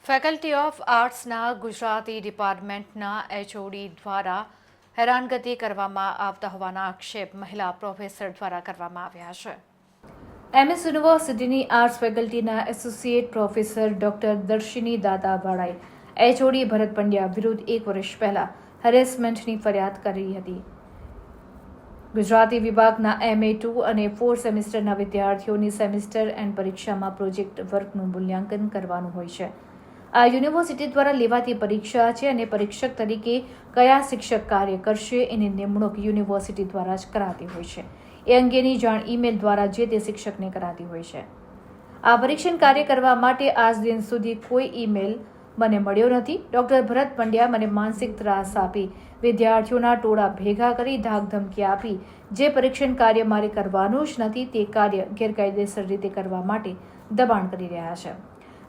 Faculty of આર્ટ્સના Gujarati ડિપાર્ટમેન્ટના HOD દ્વારા હેરાનગતિ કરવામાં આવતા હોવાના આક્ષેપ મહિલા પ્રોફેસર દ્વારા કરવામાં આવ્યા છે। એમએસ યુનિવર્સિટીની આર્ટ્સ ફેકલ્ટીના એસોસિએટ પ્રોફેસર ડોક્ટર દર્શિની દાદાવાળાએ એચઓડી ભરત પંડ્યા વિરુદ્ધ 1 વર્ષ પહેલા હેરેસમેન્ટની ફરિયાદ કરી હતી। ગુજરાતી વિભાગના MA2 અને 4 સેમિસ્ટરના વિદ્યાર્થીઓની સેમિસ્ટર એન્ડ પરીક્ષામાં પ્રોજેક્ટ વર્કનું મૂલ્યાંકન કરવાનું હોય છે। આ યુનિવર્સિટી દ્વારા લેવાતી પરીક્ષા છે અને પરીક્ષક તરીકે કયા શિક્ષક કાર્ય કરશે એની નિમણૂક યુનિવર્સિટી દ્વારા જ કરાતી હોય છે। એ અંગેની જાણ ઈમેલ દ્વારા જે તે શિક્ષકને કરાતી હોય છે। આ પરીક્ષણ કાર્ય કરવા માટે આજ દિન સુધી કોઈ ઈમેલ મને મળ્યો નથી। ડોક્ટર ભરત પંડ્યા મને માનસિક ત્રાસ આપી વિદ્યાર્થીઓના ટોળા ભેગા કરી ધાકધમકી આપી જે પરીક્ષણ કાર્ય મારે કરવાનું જ નથી તે કાર્ય ગેરકાયદેસર રીતે કરવા માટે દબાણ કરી રહ્યા છે।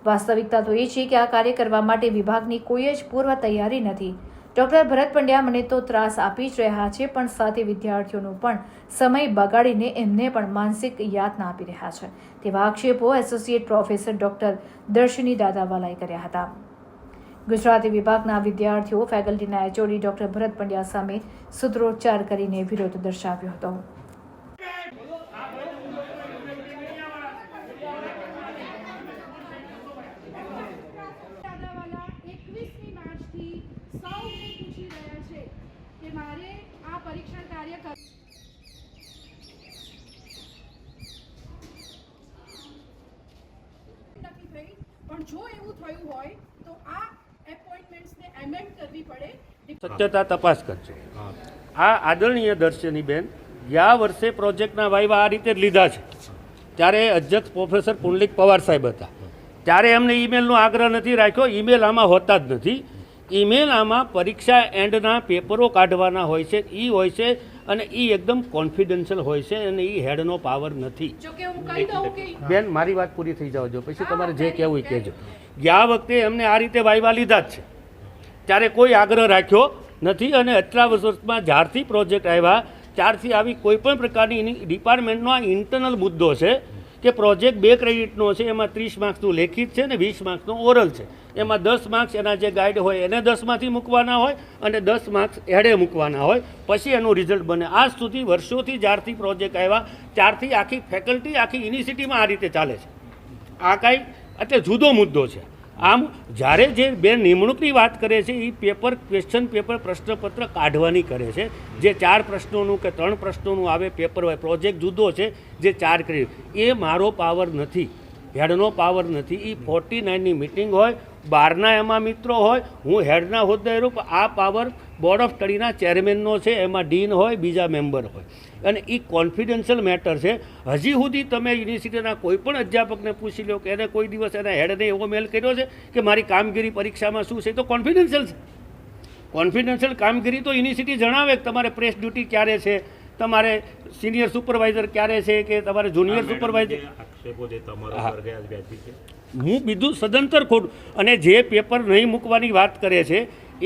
વાસ્તવિકતા તો એ છે કે આ કાર્ય કરવા માટે વિભાગની કોઈ જ પૂર્વ તૈયારી નથી। ડોક્ટર ભરત પંડ્યા મને તો ત્રાસ આપી જ રહ્યા છે પણ સાથે વિદ્યાર્થીઓનો પણ સમય બગાડીને એમને પણ માનસિક યાતના આપી રહ્યા છે તેવા આક્ષેપો એસોસિએટ પ્રોફેસર ડોક્ટર દર્શિની દાદાવાલાએ કર્યા હતા। ગુજરાતી વિભાગના વિદ્યાર્થીઓ ફેકલ્ટીના એચઓડી ડોક્ટર ભરત પંડ્યા સામે સૂત્રોચ્ચાર કરીને વિરોધ દર્શાવ્યો હતો। મારે આ પરીક્ષણ કાર્ય નથી થઈ પણ જો એવું થયું હોય તો આ એપોઇન્ટમેન્ટ્સને એમેન્ડ કરવી પડે। સત્યતા તપાસ કરજો। આ આદરણીય દર્શનીબેન ગયા વર્ષે પ્રોજેક્ટના વાયવા આ રીતે જ લીધા છે ત્યારે અધ્યક્ષ પ્રોફેસર પુંડલિક પવાર સાહેબ હતા ત્યારે એમને ઈમેલનો આગ્રહ નથી રાખ્યો। ઈમેલ આમાં હોતા જ નથી। ઈમેલ આમાં પરીક્ષા એન્ડના પેપરો કાઢવાના હોય છે એ હોય છે અને એ એકદમ કોન્ફિડન્શિયલ હોય છે અને એ હેડનો પાવર નથી। બેન મારી વાત પૂરી થઈ જાવ જો પછી તમારે જે કહેવું એ કહેજો। ગયા વખતે એમને આ રીતે વાયવા લીધા જ છે ત્યારે કોઈ આગ્રહ રાખ્યો નથી અને આટલા વર્ષમાં જ્યારથી પ્રોજેક્ટ આવ્યા ત્યારથી આવી કોઈ પણ પ્રકારની ડિપાર્ટમેન્ટનો આ ઇન્ટરનલ મુદ્દો છે કે પ્રોજેક્ટ 2 ક્રેડિટનો છે એમાં 30 માર્ક્સનું લેખિત છે અને 20 માર્ક્સનો ઓરલ છે। એમાં 10 માર્ક્સ એના જે ગાઈડ હોય એને 10માંથી મૂકવાના હોય અને 10 માર્ક્સ એડે મૂકવાના હોય પછી એનું રિઝલ્ટ બને। આજ સુધી વર્ષોથી જ્યારથી પ્રોજેક્ટ આવ્યા ત્યારથી આખી ફેકલ્ટી આખી યુનિવર્સિટીમાં આ રીતે ચાલે છે। આ કાંઈ એટલે જુદો મુદ્દો છે। આમ જ્યારે જે બે નિમણૂકની વાત કરે છે એ પેપર ક્વેશ્ચન પેપર પ્રશ્નપત્ર કાઢવાની કરે છે જે 4 પ્રશ્નોનું કે 3 પ્રશ્નોનું આવે પેપર હોય પ્રોજેક્ટ જુદો છે જે 4 ક્રેડિટ એ મારો પાવર નથી હેડનો પાવર નથી। એ 49ની મિટિંગ હોય 12ના એમાં મિત્રો હોય હું હેડના હોદ્દેદાર રૂપ આ પાવર બોર્ડ ઓફ સ્ટડીના ચેરમેનનો છે એમાં ડીન હોય બીજા મેમ્બર હોય અને એ કોન્ફિડન્શિયલ મેટર છે। હજી સુધી તમે યુનિવર્સિટીના કોઈ પણ અધ્યાપકને પૂછી લો કે એને કોઈ દિવસ એના હેડને એવો મેલ કર્યો છે કે મારી કામગીરી પરીક્ષામાં શું છે તો કોન્ફિડન્શિયલ છે। કોન્ફિડન્શિયલ કામગીરી તો યુનિવર્સિટી જણાવે કે તમારે પ્રેસ ડ્યુટી ક્યારે છે તમારે સિનિયર સુપરવાઇઝર ક્યારે છે કે તમારે જુનિયર સુપરવાઇઝર હું બીજું સદંતર ખોટું અને જે પેપર નહીં મૂકવાની વાત કરે છે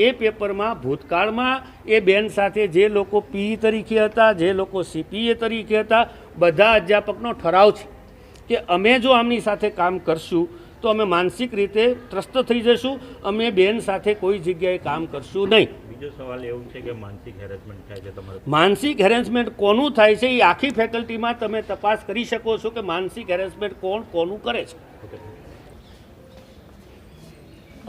એ પેપરમાં ભૂતકાળમાં એ બેન સાથે જે લોકો પીઈ તરીકે હતા જે લોકો CPA તરીકે હતા બધા અધ્યાપકનો ઠરાવ છે કે અમે જો આમની સાથે કામ કરશું તો અમે માનસિક રીતે ત્રસ્ત થઈ જશું અમે બેન સાથે કોઈ જગ્યાએ કામ કરશું નહીં। બીજો સવાલ એવું છે કે માનસિક હેરેસમેન્ટ થાય છે તમારે માનસિક હેરેસમેન્ટ કોનું થાય છે એ આખી ફેકલ્ટીમાં તમે તપાસ કરી શકો છો કે માનસિક હેરેસમેન્ટ કોનું કરે છે।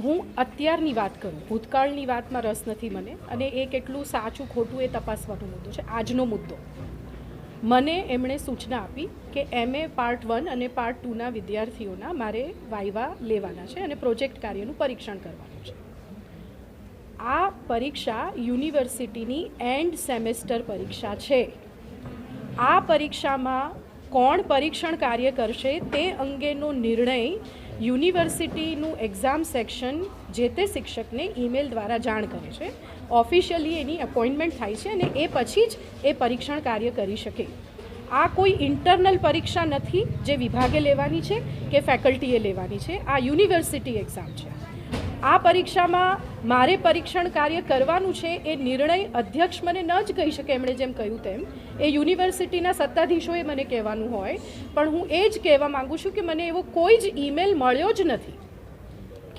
હું અત્યારની વાત કરું ભૂતકાળની વાતમાં રસ નથી મને અને એ કેટલું સાચું ખોટું એ તપાસવાનો મુદ્દો છે। આજનો મુદ્દો મને એમણે સૂચના આપી કે MA પાર્ટ 1 અને પાર્ટ 2ના વિદ્યાર્થીઓના મારે વાયવા લેવાના છે અને પ્રોજેક્ટ કાર્યનું પરીક્ષણ કરવાનું છે। આ પરીક્ષા યુનિવર્સિટીની એન્ડ સેમેસ્ટર પરીક્ષા છે। આ પરીક્ષામાં કોણ પરીક્ષણ કાર્ય કરશે તે અંગેનો નિર્ણય યુનિવર્સિટીનું એક્ઝામ સેક્શન જે તે શિક્ષકને ઈમેલ દ્વારા જાણ કરે છે। ઓફિશિયલી એની અપોઇન્ટમેન્ટ થાય છે અને એ પછી જ એ પરીક્ષણ કાર્ય કરી શકે। આ કોઈ ઇન્ટરનલ પરીક્ષા નથી જે વિભાગે લેવાની છે કે ફેકલ્ટીએ લેવાની છે। આ યુનિવર્સિટી એક્ઝામ છે। આ પરીક્ષામાં મારે પરીક્ષણ કાર્ય કરવાનું છે એ નિર્ણય અધ્યક્ષ મને ન જ કહી શકે એમણે જેમ કહ્યું તેમ એ યુનિવર્સિટીના સત્તાધીશોએ મને કહેવાનું હોય પણ હું એ જ કહેવા માગું છું કે મને એવો કોઈ જ ઈમેલ મળ્યો જ નથી।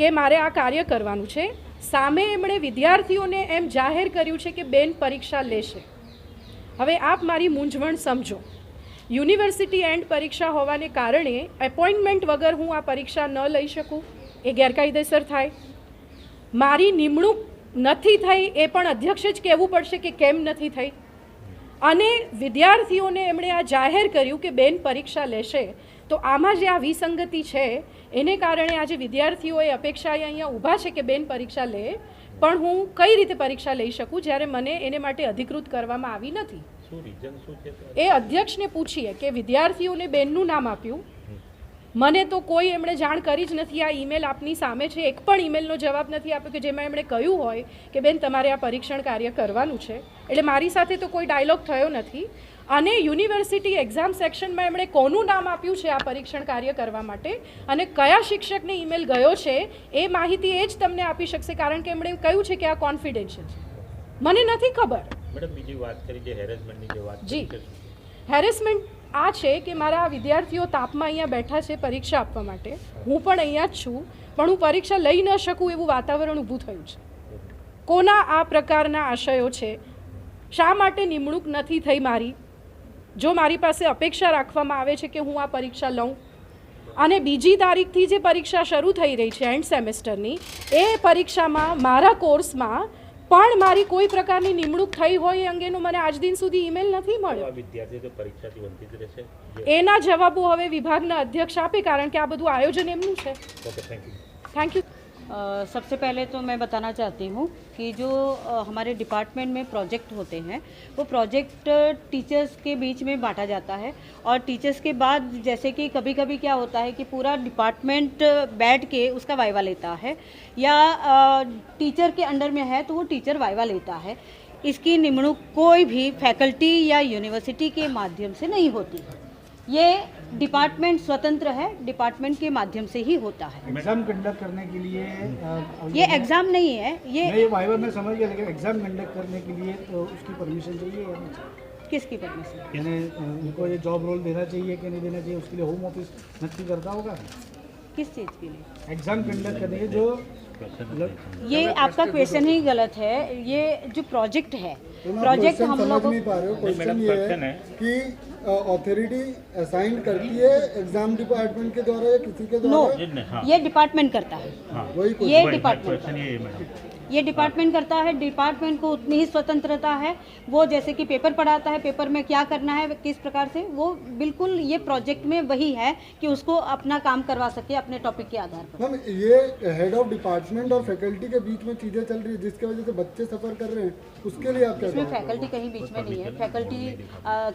કે મારે આ કાર્ય કરવાનું છે. સામે એમણે વિદ્યાર્થીઓને એમ જાહેર કર્યું છે કે બેન પરીક્ષા લેશે. હવે આપ મારી મૂંઝવણ સમજો. યુનિવર્સિટી એન્ડ પરીક્ષા હોવાને કારણે એપોઇન્ટમેન્ટ વગર હું આ પરીક્ષા ન લઈ શકું, એ ગેરકાયદેસર થાય. મારી નિમણૂક નથી થઈ એ પણ અધ્યક્ષે જ કહેવું પડશે કે કેમ નથી થઈ. અને વિદ્યાર્થીઓને એમણે આ જાહેર કર્યું કે બેન પરીક્ષા લેશે. તો આમાં જે આ વિસંગતિ છે એને કારણે આજે વિદ્યાર્થીઓએ અપેક્ષાએ અહીંયા ઊભા છે કે બેન પરીક્ષા લે, પણ હું કઈ રીતે પરીક્ષા લઈ શકું જ્યારે મને એને માટે અધિકૃત કરવામાં આવી નથી. શું રીઝન શું છે? એ અધ્યક્ષને પૂછીએ કે વિદ્યાર્થીઓને બેનનું નામ આપ્યું, મને તો કોઈ એમણે જાણ કરી જ નથી. આ ઈમેલ આપની સામે છે, એક પણ ઈમેલનો જવાબ નથી આપ્યો કે જેમાં એમણે કહ્યું હોય કે બેન તમારે આ પરીક્ષણ કાર્ય કરવાનું છે. એટલે મારી સાથે તો કોઈ ડાયલોગ થયો નથી. અને યુનિવર્સિટી એક્ઝામ સેક્શનમાં એમણે કોનું નામ આપ્યું છે આ પરીક્ષણ કાર્ય કરવા માટે અને કયા શિક્ષકને ઈમેલ ગયો છે એ માહિતી એ જ તમને આપી શકશે, કારણ કે એમણે કહ્યું છે કે આ કોન્ફિડેન્શિયલ છે. મને નથી ખબર. મેડમ બીજી વાત કરી જે હેરેસમેન્ટની જે વાત જી, કરી છે. હેરેસમેન્ટ આ છે કે મારા વિદ્યાર્થીઓ તાપમાં અહીંયા બેઠા છે પરીક્ષા આપવા માટે, હું પણ અહીંયા જ છું, પણ હું પરીક્ષા લઈ ન શકું એવું વાતાવરણ ઊભું થયું છે. કોના આ પ્રકારના આશયો છે? શા માટે નિમણૂક નથી થઈ મારી? જો મારી પાસે અપેક્ષા રાખવામાં આવે છે કે હું આ પરીક્ષા લઉં અને બીજી તારીખથી જે પરીક્ષા શરૂ થઈ રહી છે એન્ડ સેમેસ્ટરની, એ પરીક્ષામાં મારા કોર્સમાં પણ મારી કોઈ પ્રકારની નિમણૂક થઈ હોય એ અંગેનો મને આજ દિન સુધી ઈમેલ નથી મળ્યો. વિદ્યાર્થીઓ તો પરીક્ષાથી વંચિત રહેશે. એના જવાબો હવે વિભાગના અધ્યક્ષ આપે, કારણ કે આ બધું આયોજન એમનું છે. Okay, thank you. Thank you. सबसे पहले तो मैं बताना चाहती हूँ कि जो हमारे डिपार्टमेंट में प्रोजेक्ट होते हैं वो प्रोजेक्ट टीचर्स के बीच में बांटा जाता है और टीचर्स के बाद जैसे कि कभी कभी क्या होता है कि पूरा डिपार्टमेंट बैठ के उसका वाइवा लेता है या टीचर के अंडर में है तो वो टीचर वाइवा लेता है. इसकी निमणूक कोई भी फैकल्टी या यूनिवर्सिटी के माध्यम से नहीं होती. ये डिपार्टमेंट स्वतंत्र है, डिपार्टमेंट के माध्यम से ही होता है. एग्जाम कंडक्ट करने के लिए ये एग्ज़ाम नहीं है, ये वाइवा में समझ गया, लेकिन एग्जाम कंडक्ट करने के लिए तो उसकी परमिशन चाहिए या नहीं चाहिए? किसकी परमिशन? यानी उनको ये जॉब रोल देना चाहिए कि नहीं देना चाहिए, उसके लिए होम ऑफिस नक्की करता होगा. किस चीज़ के लिए? एग्जाम कंडक्ट करने के जो ये आपका क्वेश्चन ही गलत है. ये जो प्रोजेक्ट है, प्रोजेक्ट हम लोग नहीं पा रहे हो. क्वेश्चन ये है कि अथॉरिटी असाइन करती है एग्जाम डिपार्टमेंट के द्वारा या किसी के नो, द्वारा? ये डिपार्टमेंट करता है. वही ये डिपार्टमेंट क्वेश्चन ये है मैडम. ये डिपार्टमेंट करता है. डिपार्टमेंट को उतनी ही स्वतंत्रता है. वो जैसे कि पेपर पढ़ाता है, पेपर में क्या करना है किस प्रकार से, वो बिल्कुल ये प्रोजेक्ट में वही है कि उसको अपना काम करवा सके अपने टॉपिक के आधार पर. मैम ये हेड ऑफ डिपार्टमेंट और फैकल्टी के बीच में चीजें चल रही है जिसकी वजह से बच्चे सफर कर रहे हैं, उसके लिए आप क्या इसमें कहेंगे? फैकल्टी कहीं बीच में नहीं है. फैकल्टी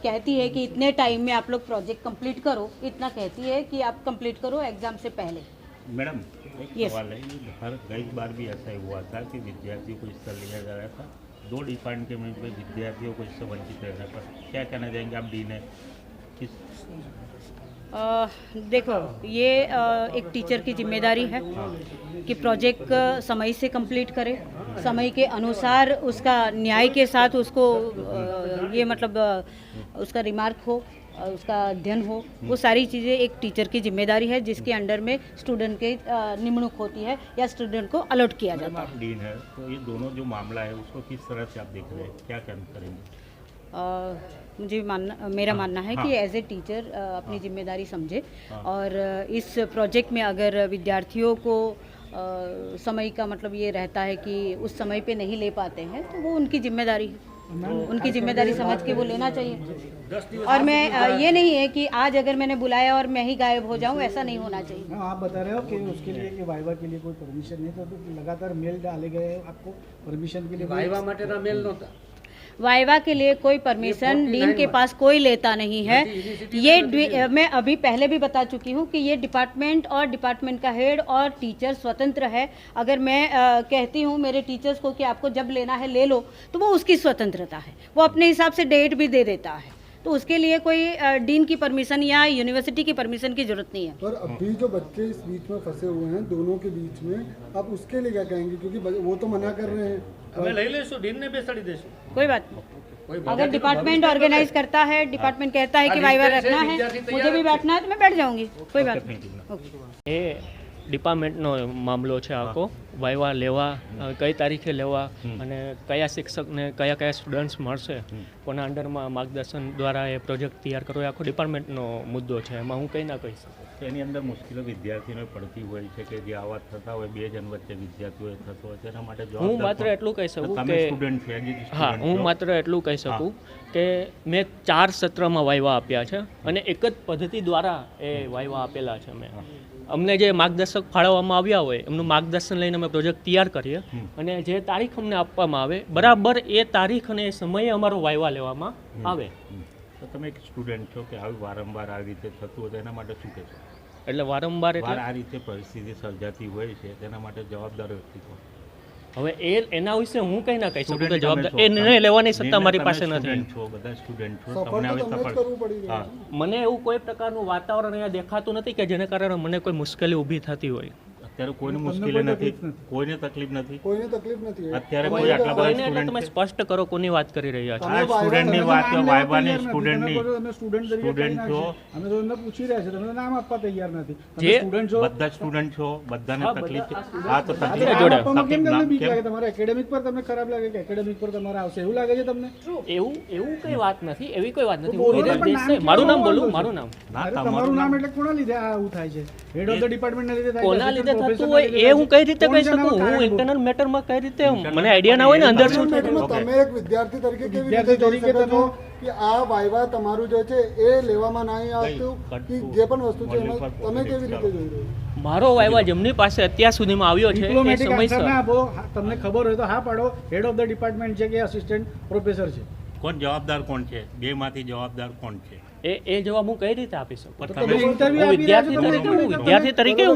कहती है कि इतने टाइम में आप लोग प्रोजेक्ट कंप्लीट करो, इतना कहती है कि आप कंप्लीट करो एग्जाम से पहले. मैडम एक Yes. सवाल है, ये हर कई बार भी ऐसा ही हुआ था कि विद्यार्थियों को इससे लिया जा रहा था. 2 डिपार्टमेंट में विद्यार्थियों को इससे वंचित रहने पर क्या कहना चाहेंगे आप डीन है? किस देखो ये एक टीचर की जिम्मेदारी है कि प्रोजेक्ट समय से कंप्लीट करे, समय के अनुसार उसका न्याय के साथ उसको ये मतलब उसका रिमार्क हो, उसका अध्ययन हो, वो सारी चीज़ें एक टीचर की जिम्मेदारी है जिसके अंडर में स्टूडेंट के निमणूक होती है या स्टूडेंट को अलॉट किया मैडम जाता है. आप डीन है तो ये दोनों जो मामला है उसको किस तरह से आप देख रहे हैं, क्या करेंगे? मुझे मेरा मानना है कि एज ए टीचर अपनी जिम्मेदारी समझे और इस प्रोजेक्ट में अगर विद्यार्थियों को समय का मतलब ये रहता है कि उस समय पे नहीं ले पाते हैं तो वो उनकी जिम्मेदारी है. उनकी जिम्मेदारी समझ के वो लेना चाहिए. और मैं ये नहीं है कि आज अगर मैंने बुलाया और मैं ही गायब हो जाऊं, ऐसा नहीं होना चाहिए. हाँ, आप बता रहे हो कि उसके लिए कि वाइवा के लिए कोई परमिशन नहीं, तो लगातार मेल डाले गए आपको परमिशन के लिए. વાયવા માટેના મેલ નહોતા. वाइवा के लिए कोई परमिशन डीन के पास कोई लेता नहीं है. ये मैं अभी पहले भी बता चुकी हूँ कि ये डिपार्टमेंट और डिपार्टमेंट का हेड और टीचर स्वतंत्र है. अगर मैं कहती हूँ मेरे टीचर्स को कि आपको जब लेना है ले लो, तो वो उसकी स्वतंत्रता है. वो अपने हिसाब से डेट भी दे देता है. तो उसके लिए कोई डीन की परमिशन या यूनिवर्सिटी की परमिशन की जरूरत नहीं है. पर अभी जो बच्चे इस बीच में फंसे हुए हैं दोनों के बीच में, आप उसके लिए क्या कहेंगे? क्योंकि वो तो मना कर रहे हैं. અમે લઈ લઈશું, ડીનને બેસાડી દેશું. कोई बात नहीं. अगर डिपार्टमेंट ऑर्गेनाइज करता है, डिपार्टमेंट कहता है कि वाइवा रखना है, मुझे भी बैठना है तो मैं बैठ जाऊंगी. कोई बात नहीं. Thank you. ओके. ये ડિપાર્ટમેન્ટનો મામલો છે આખો. વાયવા લેવા, કઈ તારીખે લેવા અને કયા શિક્ષકને કયા કયા સ્ટુડન્ટ્સ મળશે, કોના અંડરમાં માર્ગદર્શન દ્વારા એ પ્રોજેક્ટ તૈયાર કરવો, એ આખો ડિપાર્ટમેન્ટનો મુદ્દો છે. એમાં હું કંઈ ના કહી શકું. તો એની અંદર મુશ્કેલીઓ વિદ્યાર્થીઓને પડતી હોય છે કે જે આવા થતા હોય, બે જણ વચ્ચે વિદ્યાર્થીઓએ થતો હોય, તેના માટે હું જવાબદાર માત્ર કોણ? એટલું કહી શકું તમે કે સ્ટુડન્ટ છો, એજ હા, student હું છો. માત્ર એટલું કહી શકું કે મેં 4 સત્રમાં વાયવા આપ્યા છે અને એક જ પદ્ધતિ દ્વારા એ વાયવા આપેલા છે. મેં અમને જે માર્ગદર્શક ફાળવવામાં આવ્યા હોય એમનું માર્ગદર્શન લઈને અમે પ્રોજેક્ટ તૈયાર કરીએ અને જે તારીખ અમને આપવામાં આવે બરાબર એ તારીખ અને એ સમયે અમારો વાયવા લેવામાં આવે. તો તમે એક સ્ટુડન્ટ છો કે આવી વારંવાર આવી રીતે થતું હોય તો એના માટે શું કહેશો? એટલે વારંવાર એટલે આ રીતે પરિસ્થિતિ સર્જાતી હોય છે તેના માટે જવાબદાર વ્યક્તિ કોણ? હવે એના વિશે હું કંઈ ના કહી શકું કે Student જવાબદાર તમે એ છો. નિર્ણય લેવાની સત્તા નિર્ણય મારી તમે પાસે નથી. student છો, બધા સ્ટુડન્ટ છો, સફળ તમને તો આવી તમને જ કરવું પડી રહ્યું હા. છે. મને એવું કોઈ પ્રકારનું વાતાવરણ અહીંયા દેખાતું નથી કે જેને કારણે મને કોઈ મુશ્કેલી ઊભી થતી હોય. અત્યારે કોઈને તમને મુશ્કેલી કોઈ નથી, તકલીફ નથી. કોઈને તકલીફ નથી. કોઈને તકલીફ નથી. અત્યારે કોઈ આટલા બધા કોઈને એટલે તમે સ્ટુડન્ટ સ્પષ્ટ કરો કોની વાત કરી રહ્યા છો. આ સ્ટુડન્ટની વાત નામ લેવા વાયવાની તૈયાર નથી. સ્ટુડન્ટની તમે સ્ટુડન્ટ તરીકે સ્ટુડન્ટ કહી છો. નાખશો. અમે તો તમને પૂછી રહ્યા છે, તમે તો નામ આપવા તૈયાર નથી. તમે જે સ્ટુડન્ટ છો. બધા સ્ટુડન્ટ છો, બધાને હા, તકલીફ છે. બધા હા, તો આ તો તકલીફ નામ જોડે. આપવામાં કેમ તમને બીક કેમ? લાગે? તમારા એકેડેમિક પર તમને ખરાબ લાગે કે એકેડેમિક પર તમારે આવશે એવું લાગે છે તમને? એવું કઈ વાત નથી, એવી કોઈ વાત નથી. બોલો હું ને, વિરેન પણ દેસાઈ, નામ મારું નામ કેવું બોલું, છે? મારું નામ. ના, અરે તમારું નામ એટલે કોના લીધે આ આવું થાય છે? હેડ ઓફ ધ ડિપાર્ટમેન્ટના લીધે થાય છે? કોના લીધે assistant થતું professor ના હોય એ હું કઈ રીતે કોણ કહી છે એના શકું? હું કારણ? ઇન્ટરનલ મેટરમાં કઈ રીતે મને આઈડિયા ના હોય ને અંદર શું થતું. મેડમ, તમે એક વિદ્યાર્થી તરીકે કેવી રીતે વિદ્યાર્થી જોઈ તરીકે શકો છો કે આ વાયવા તમારું જે છે એ લેવામાં નહીં આવતું કે જે પણ વસ્તુ છે એમાં તમે કેવી રીતે જોઈ રહ્યો છો? મારો વાયવા જેમની પાસે અત્યાર સુધીમાં આવ્યો છે એ ડિપ્લોમેટિક આન્સર સમયસર ના આપો. હા, તમને ખબર હોય તો હા પાડો. હેડ ઓફ ધ ડિપાર્ટમેન્ટ છે કે અસિસ્ટન્ટ પ્રોફેસર છે? કોણ જવાબદાર કોણ છે? બે માંથી જવાબદાર કોણ છે? એ જવાબ હું કઈ રીતે આપી શકું? પણ તમે તમે ઇન્ટરવ્યુ હું આપી રહ્યા છો, વિદ્યાર્થી તમે તરીકે હું વિદ્યાર્થી તરીકે